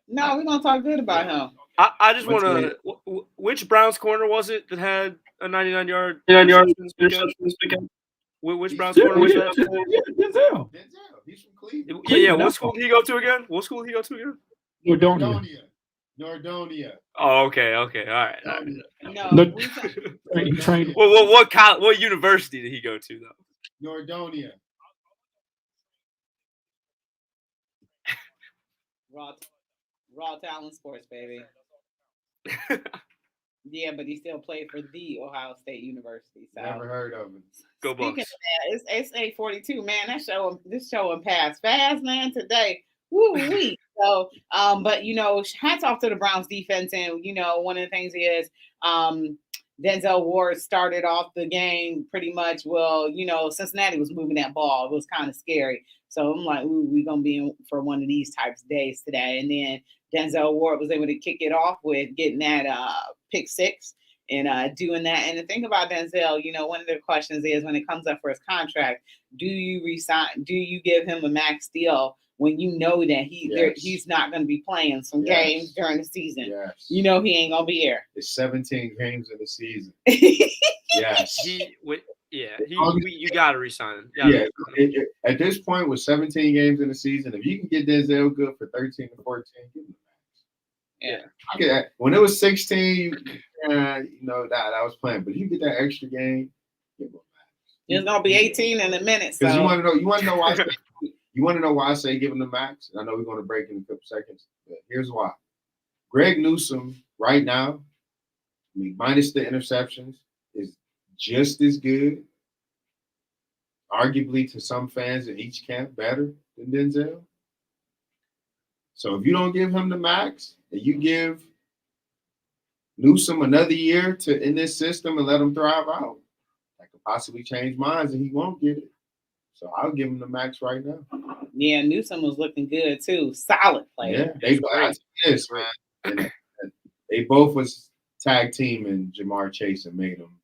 No, we're gonna talk good about him. I just want to. Which Browns corner was it that had a 99-yard interception this weekend? Which Browns corner was that? Denzel. He's from Cleveland. Yeah. What school did he go to again? Nordonia. Oh, okay. All right. No, He trained. Well, what university did he go to though? Nordonia. Raw talent sports, baby. Yeah, but he still played for the Ohio State University. So. Never heard of him. Go Bucks. Speaking of that, it's 8:42, man. This show passed fast, man. Today, woo-wee. So, but hats off to the Browns defense, and one of the things is, Denzel Ward started off the game pretty much. Well, Cincinnati was moving that ball. It was kind of scary. So I'm like, ooh, we're going to be in for one of these types of days today. And then Denzel Ward was able to kick it off with getting that pick six and doing that. And the thing about Denzel, one of the questions is when it comes up for his contract, do you resign? Do you give him a max deal when you know that he's not going to be playing some games during the season? Yes. He ain't going to be here. It's 17 games in the season. Yes. You got to resign him. At this point, with 17 games in the season, if you can get Denzel good for 13 to 14, give him the max. When it was 16, that was playing. But if you get that extra game, give him a max. It's gonna be 18 in a minute. Because you want to know why. You want to know why I say give him the max? I know we're going to break in a couple seconds. But here's why. Greg Newsome right now, minus the interceptions, is just as good, arguably to some fans in each camp, better than Denzel. So if you don't give him the max and you give Newsome another year in this system and let him thrive out, that could possibly change minds and he won't get it. So I'll give him the max right now. Yeah, Newsome was looking good too. Solid player. Yeah, they both was tag team and Jamar Chase and made them.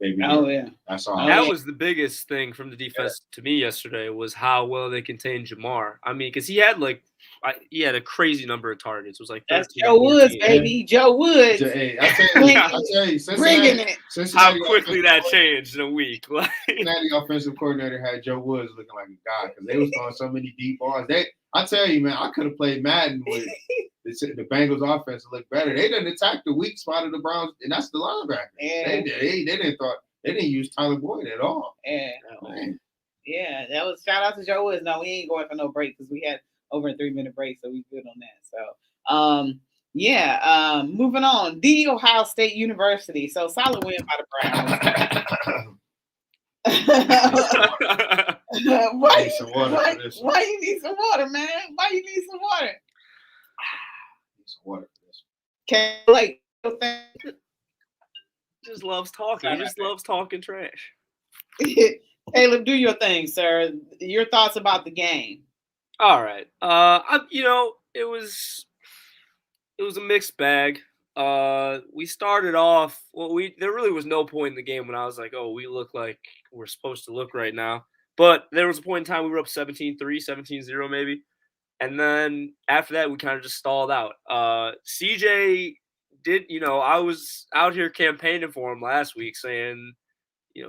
Yeah. That's all. That was the biggest thing from the defense to me yesterday was how well they contained Jamar. I mean, because he had a crazy number of targets. It was like 13, that's Joe Woods, baby. Joe Woods. Hey, I tell you, Cincinnati, how quickly that changed in a week. Cincinnati offensive coordinator had Joe Woods looking like a god because they was throwing so many deep balls. I tell you, man, I could have played Madden with the Bengals offense to look better. They didn't attack the weak spot of the Browns, and that's the linebacker. Yeah. They didn't use Tyler Boyd at all. Yeah. Yeah, that was shout out to Joe Woods. No, we ain't going for no break because we had over a 3-minute break, so we good on that. So moving on. The Ohio State University. So solid win by the Browns. Why you need some water, man? Why you need some water? Need some water for this. Okay, like just loves talking. He just loves talking trash. Caleb, do your thing, sir. Your thoughts about the game. All right. It was a mixed bag. We started off there really was no point in the game when I was like, oh, we look like we're supposed to look right now. But there was a point in time we were up 17-3, 17-0 maybe. And then after that, we kind of just stalled out. CJ did, I was out here campaigning for him last week saying,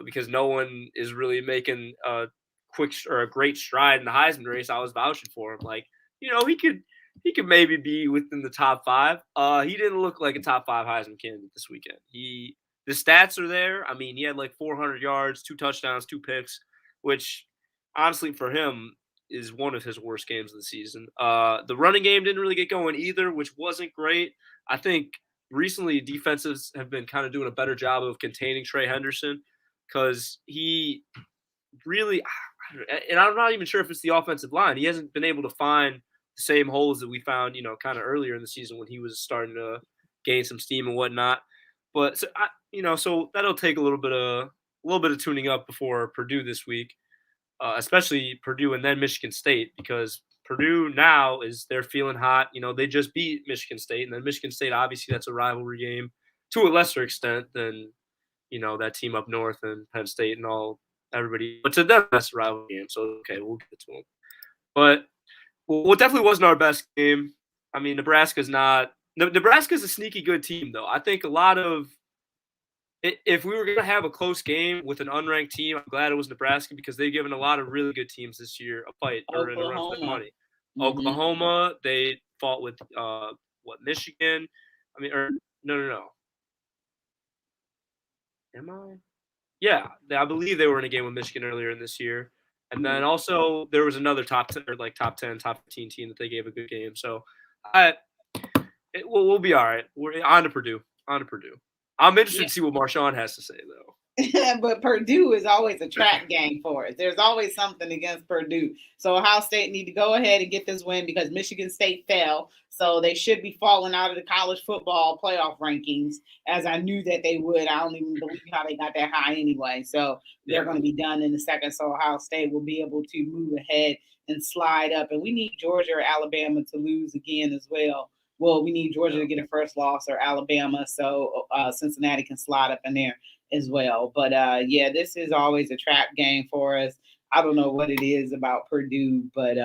because no one is really making a quick or a great stride in the Heisman race, I was vouching for him. Like, he could maybe be within the top 5. He didn't look like a top 5 Heisman candidate this weekend. The stats are there. I mean, he had like 400 yards, 2 touchdowns, 2 picks, which honestly for him is one of his worst games of the season. The running game didn't really get going either, which wasn't great. I think recently defenses have been kind of doing a better job of containing Trey Henderson because he really – and I'm not even sure if it's the offensive line. He hasn't been able to find the same holes that we found, kind of earlier in the season when he was starting to gain some steam and whatnot. But so that'll take a little bit of tuning up before Purdue this week, especially Purdue and then Michigan State, because Purdue now they're feeling hot. They just beat Michigan State, and then Michigan State, obviously that's a rivalry game to a lesser extent than that team up north and Penn State and everybody. But to them, that's a rivalry game. So okay, we'll get to them. But what definitely wasn't our best game. I mean, Nebraska's a sneaky good team, though. I think a lot of if we were going to have a close game with an unranked team, I'm glad it was Nebraska because they've given a lot of really good teams this year a fight or in a run for their money. Mm-hmm. Oklahoma, they fought with Michigan? No. Am I? Yeah, I believe they were in a game with Michigan earlier in this year. And then also there was another top 10, top 15 team that they gave a good game. So we'll be all right. We're on to Purdue. I'm interested to see what Marshawn has to say, though. But Purdue is always a trap game for us. There's always something against Purdue. So Ohio State need to go ahead and get this win because Michigan State fell. So they should be falling out of the college football playoff rankings, as I knew that they would. I don't even believe how they got that high anyway. So they're going to be done in the second. So Ohio State will be able to move ahead and slide up. And we need Georgia or Alabama to lose again as well. Well, we need Georgia to get a first loss or Alabama so Cincinnati can slide up in there as well. But, this is always a trap game for us. I don't know what it is about Purdue, but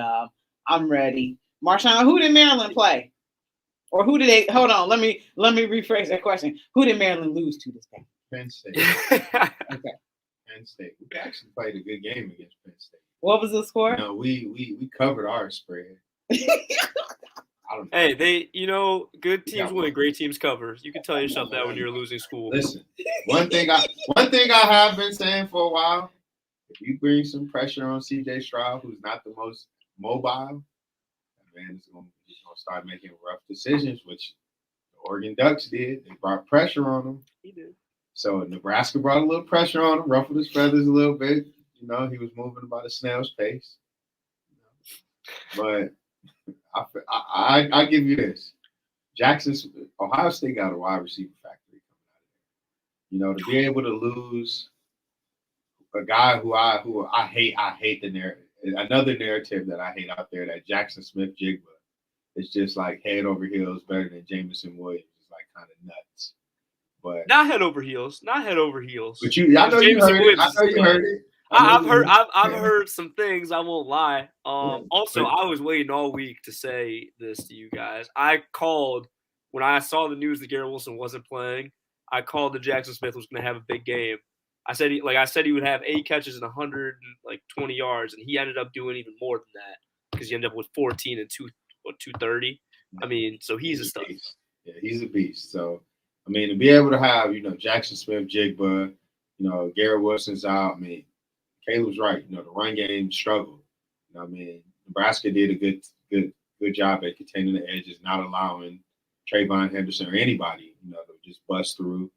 I'm ready. Marshawn, who did Maryland play? Or who did they – hold on. Let me rephrase that question. Who did Maryland lose to this game? Penn State. Okay. Penn State. We actually played a good game against Penn State. What was the score? No, we covered our spread. Hey, good teams win, great teams cover. You can tell yourself that when you're losing school. Listen, one thing I have been saying for a while, if you bring some pressure on CJ Stroud, who's not the most mobile, man, he's gonna start making rough decisions, which the Oregon Ducks did. They brought pressure on him. He did. So Nebraska brought a little pressure on him, ruffled his feathers a little bit. He was moving about a snail's pace. But I give you this. Ohio State got a wide receiver factory coming out of there. To be able to lose a guy who I hate the narrative. Another narrative that I hate out there, that Jackson Smith-Jigba is just like head over heels better than Jamison Williams. It's like kind of nuts. But not head over heels. But I know you heard it. I've heard some things. I won't lie. Also, I was waiting all week to say this to you guys. I called when I saw the news that Garrett Wilson wasn't playing. I called that Jackson Smith was going to have a big game. I said he would have 8 catches and 120 yards, and he ended up doing even more than that because he ended up with 14 and 230. I mean, so he's a stud. Yeah, he's a beast. So I mean, to be able to have Jackson Smith-Jigba, Garrett Wilson's out. I mean, Caleb's right. The run game struggled. I mean, Nebraska did a good job at containing the edges, not allowing Trayvon Henderson or anybody, to just bust through.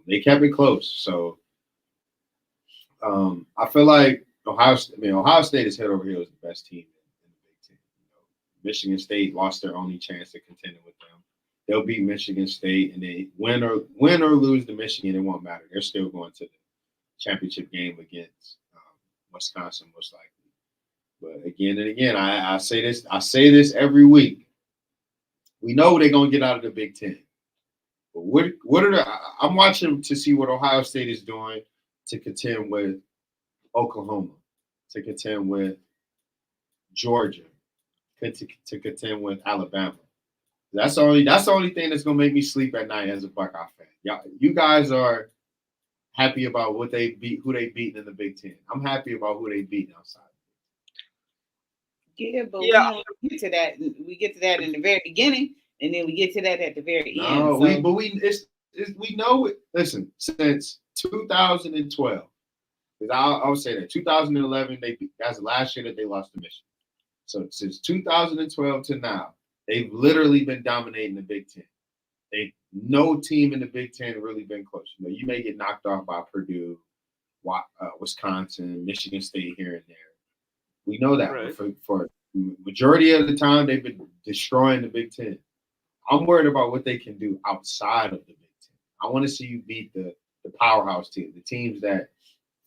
They kept it close. So I feel like Ohio State is head over heels the best team in the Big Ten. Michigan State lost their only chance at contending with them. They'll beat Michigan State, and they win or lose to Michigan, it won't matter. They're still going to the championship game against Wisconsin, most likely. But again and again, I say this every week. We know they're gonna get out of the Big Ten. But I'm watching to see what Ohio State is doing to contend with Oklahoma, to contend with Georgia, to contend with Alabama. That's the only thing that's gonna make me sleep at night as a Buckeye fan. You guys are happy about who they beat in the Big Ten. I'm happy about who they beat outside. Yeah, but we don't get to that. We get to that in the very beginning, and then we get to that at the very end. We know it. Listen, since 2012, because I would say that 2011 that's the last year that they lost to Michigan. So since 2012 to now, they've literally been dominating the Big Ten. No team in the Big Ten really been close. You know, you may get knocked off by Purdue, Wisconsin, Michigan State here and there. We know that. Right. But for majority of the time, they've been destroying the Big Ten. I'm worried about what they can do outside of the Big Ten. I want to see you beat the powerhouse team, the teams that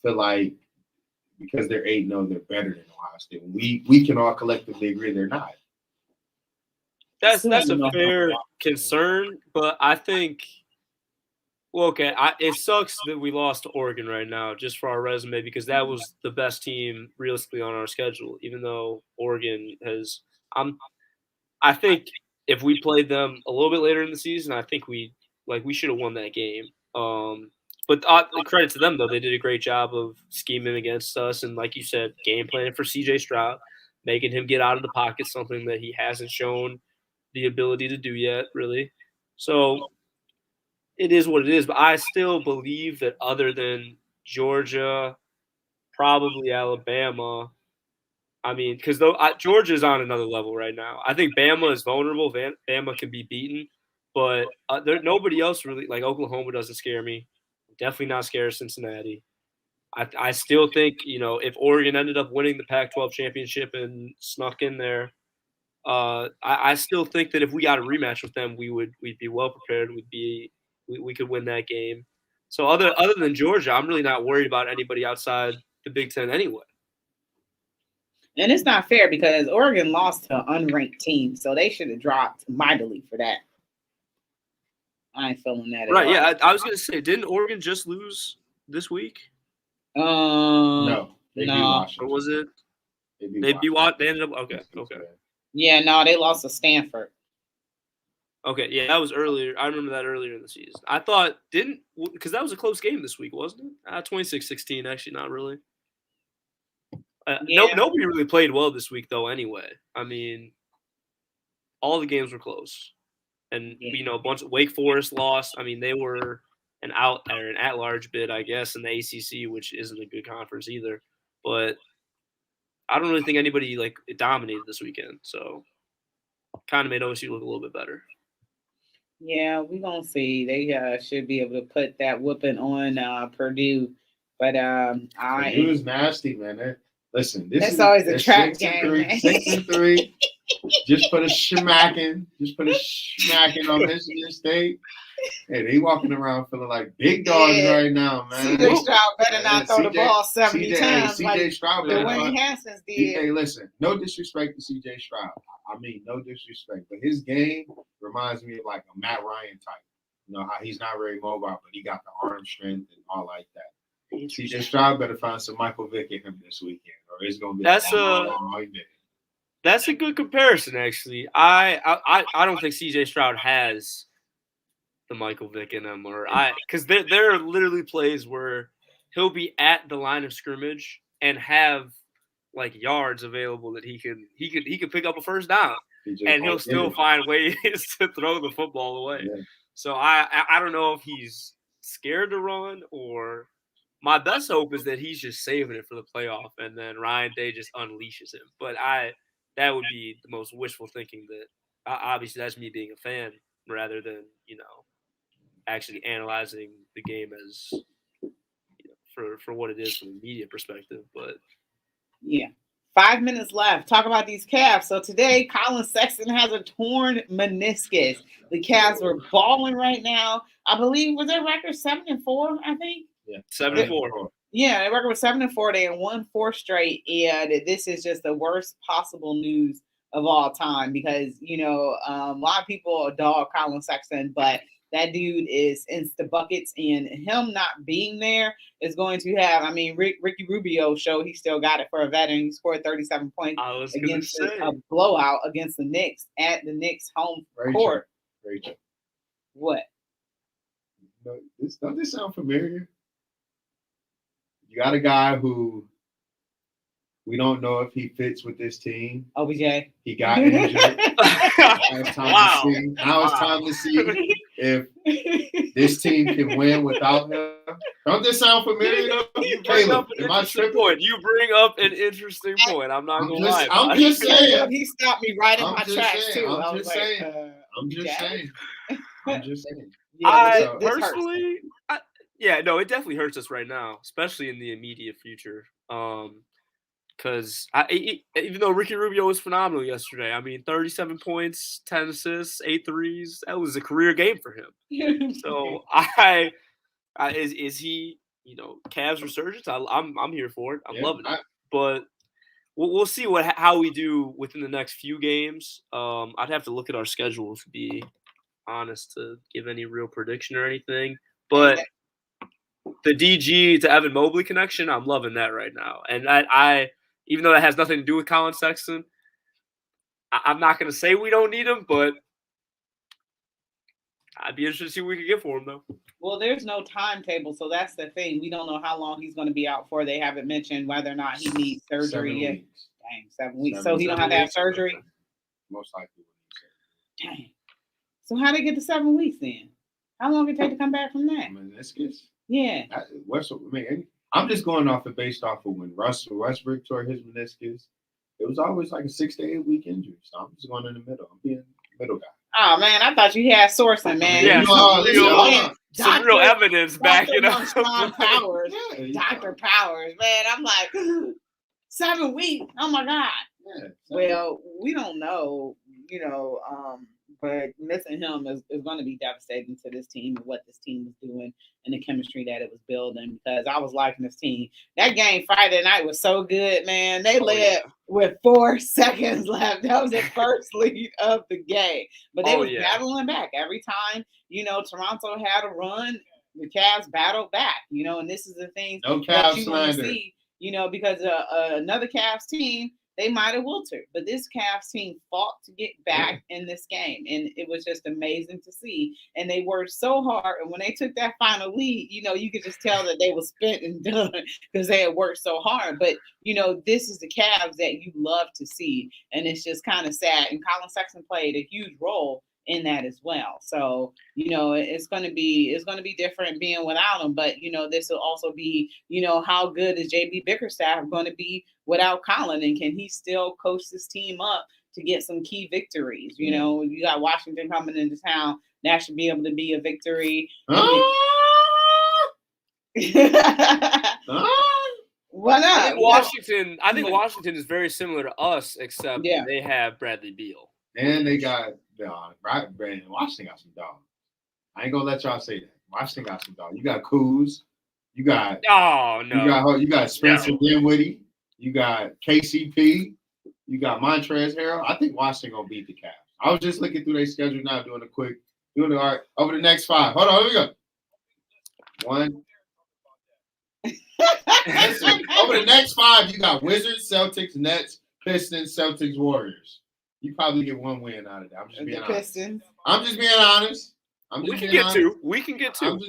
feel like because they're 8-0, they're better than Ohio State. We can all collectively agree they're not. That's a fair concern, but I think it sucks that we lost to Oregon right now just for our resume because that was the best team realistically on our schedule, even though Oregon has I think if we played them a little bit later in the season, I think we should have won that game. But credit to them, though. They did a great job of scheming against us and, like you said, game planning for C.J. Stroud, making him get out of the pocket, something that he hasn't shown the ability to do yet, really. So it is what it is. But I still believe that other than Georgia, probably Alabama, I mean, because Georgia's on another level right now. I think Bama is vulnerable. Bama can be beaten. But nobody else really – like Oklahoma doesn't scare me. Definitely not scared of Cincinnati. I still think, you know, if Oregon ended up winning the Pac-12 championship and snuck in there, I still think that if we got a rematch with them, we'd be well prepared. We could win that game. So other than Georgia, I'm really not worried about anybody outside the Big Ten anyway. And it's not fair because Oregon lost to an unranked team, so they should have dropped mightily for that. I ain't feeling that. Right? Yeah, I was gonna say, didn't Oregon just lose this week? No, they beat Washington. Or was it? They beat Washington. They ended up okay. Yeah, no, they lost to Stanford. Okay, yeah, that was earlier. I remember that earlier in the season. I thought because that was a close game this week, wasn't it? 26-16, actually, not really. Nobody really played well this week, though. Anyway, I mean, all the games were close, and you know, a bunch of Wake Forest lost. I mean, they were an at-large bid, I guess, in the ACC, which isn't a good conference either. But I don't really think anybody dominated this weekend, so kind of made OSU look a little bit better. Yeah, we're gonna see. They should be able to put that whooping on Purdue, but Purdue is nasty, man. Listen, that's always a trap game. 6-3. Just put a smacking on Michigan State. Hey, they walking around feeling like big dogs right now, man. CJ Stroud better not throw the ball 70 times CJ Stroud better not. Dwayne Haskins did. Hey, listen, no disrespect to CJ Stroud. I mean, no disrespect, but his game reminds me of like a Matt Ryan type. You know how he's not very mobile, but he got the arm strength and all like that. CJ Stroud better find some Michael Vick in him this weekend, or it's gonna be that's a good comparison, actually. I don't think CJ Stroud has the Michael Vick in him, because there are literally plays where he'll be at the line of scrimmage and have like yards available that he could pick up a first down, and he'll still find ways to throw the football away. Yeah. So I don't know if he's scared to run or. My best hope is that he's just saving it for the playoff, and then Ryan Day just unleashes him. But that would be the most wishful thinking. That obviously that's me being a fan rather than actually analyzing the game as for what it is from a media perspective. But yeah, 5 minutes left. Talk about these Cavs. So today, Colin Sexton has a torn meniscus. The Cavs were balling right now. I believe was their record 7-4. I think. Yeah, 7-4. Yeah, their record was 7-4. They had won 4 straight, and this is just the worst possible news of all time because a lot of people dog Colin Sexton, but that dude is insta buckets, and him not being there is going to have. I mean, Ricky Rubio showed he still got it for a veteran. He scored 37 points against a blowout against the Knicks at the Knicks home court. Rachel. What? Don't this sound familiar? You got a guy who we don't know if he fits with this team. OBJ. He got injured. Now it's time to see if this team can win without him. Don't this sound familiar? You bring up an interesting point. I'm not going to lie. I'm just saying. He stopped me right in my tracks, too. I'm just saying. I'm just saying. I this hurts. personally, no, it definitely hurts us right now, especially in the immediate future. Because even though Ricky Rubio was phenomenal yesterday, I mean, 37 points, 10 assists, 8 threes, that was a career game for him. So is he, Cavs resurgence? I'm here for it. I'm loving it. But we'll see how we do within the next few games. I'd have to look at our schedule to be honest to give any real prediction or anything. But the DG to Evan Mobley connection, I'm loving that right now. And I even though that has nothing to do with Colin Sexton, I'm not going to say we don't need him, but I'd be interested to see what we could get for him, though. Well, there's no timetable, so that's the thing. We don't know how long he's going to be out for. They haven't mentioned whether or not he needs surgery yet. Dang, 7 weeks. So he don't have to have surgery? Most likely. Dang. So how they get to 7 weeks then? How long it take to come back from that? Meniscus? Yeah. I'm just going off it based off of when Russell Westbrook tore his meniscus. It was always like a 6 to 8 week injury. So I'm just going in the middle. I'm being the middle guy. Oh man, I thought you had sourcing, man. Yeah, some real evidence backing up. Powers, Dr. Powers, man. I'm like 7 weeks. Oh my God. Yeah, well, we don't know, but missing him is going to be devastating to this team and what this team was doing and the chemistry that it was building, because I was liking this team. That game Friday night was so good, man. They led with 4 seconds left. That was the first lead of the game. But they was battling back. Every time, Toronto had a run, the Cavs battled back, and this is the thing that you want to see, because another Cavs team, they might have wilted, but this Cavs team fought to get back in this game, and it was just amazing to see. And they worked so hard, and when they took that final lead, you could just tell that they were spent and done because they had worked so hard. But this is the Cavs that you love to see, and it's just kind of sad. And Colin Sexton played a huge role in that as well. So, it's going to be different being without him, but, this will also be, how good is JB Bickerstaff going to be without Colin, and can he still coach this team up to get some key victories? You got Washington coming into town. That should be able to be a victory. What up? I think Washington is very similar to us, except they have Bradley Beal. And they got Washington got some dogs. I ain't gonna let y'all say that. Washington got some dogs. You got Kuz. You got You got Spencer Dinwiddie. You got KCP. You got Montrezl Harrell. I think Washington gonna beat the Cavs. I was just looking through their schedule now, doing the art over the next 5. Hold on, here we go. 1. Listen, over the next 5, you got Wizards, Celtics, Nets, Pistons, Celtics, Warriors. You probably get 1 win out of that. I'm just being honest. We can get 2. We can get 2.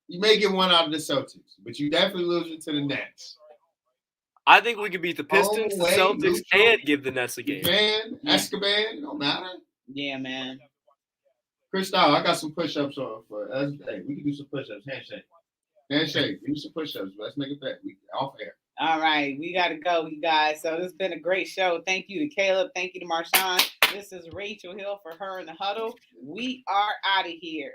You may get 1 out of the Celtics, but you definitely lose it to the Nets. I think we could beat the Pistons, the Celtics, and give the Nets a game. Esteban, don't matter. Yeah, man. Crystal, I got some push-ups on for us. Hey, we can do some push-ups. Handshake. Do some push-ups. Let's make it back. We off air. All right, we got to go, you guys. So this has been a great show. Thank you to Caleb. Thank you to Marshawn. This is Rachel Hill for Her in the Huddle. We are out of here.